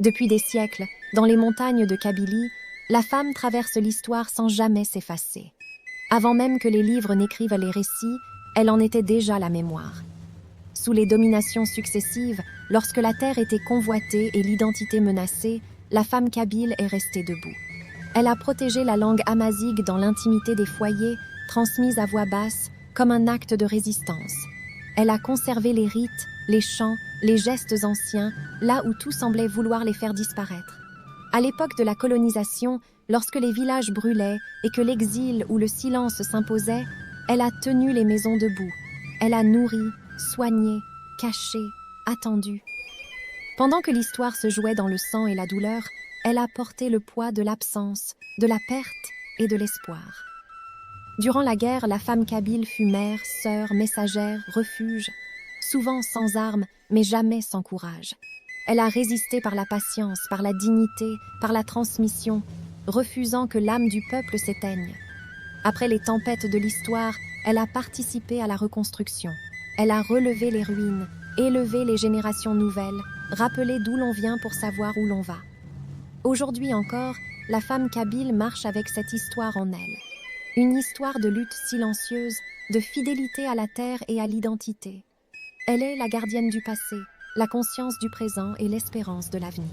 Depuis des siècles, dans les montagnes de Kabylie, la femme traverse l'histoire sans jamais s'effacer. Avant même que les livres n'écrivent les récits, elle en était déjà la mémoire. Sous les dominations successives, lorsque la terre était convoitée et l'identité menacée, la femme kabyle est restée debout. Elle a protégé la langue amazighe dans l'intimité des foyers, transmise à voix basse, comme un acte de résistance. Elle a conservé les rites, les chants, les gestes anciens, là où tout semblait vouloir les faire disparaître. À l'époque de la colonisation, lorsque les villages brûlaient et que l'exil ou le silence s'imposait, elle a tenu les maisons debout. Elle a nourri, soigné, caché, attendu. Pendant que l'histoire se jouait dans le sang et la douleur, elle a porté le poids de l'absence, de la perte et de l'espoir. Durant la guerre, la femme kabyle fut mère, sœur, messagère, refuge, souvent sans armes, mais jamais sans courage. Elle a résisté par la patience, par la dignité, par la transmission, refusant que l'âme du peuple s'éteigne. Après les tempêtes de l'histoire, elle a participé à la reconstruction. Elle a relevé les ruines, élevé les générations nouvelles, rappelé d'où l'on vient pour savoir où l'on va. Aujourd'hui encore, la femme kabyle marche avec cette histoire en elle. Une histoire de lutte silencieuse, de fidélité à la terre et à l'identité. Elle est la gardienne du passé, la conscience du présent et l'espérance de l'avenir.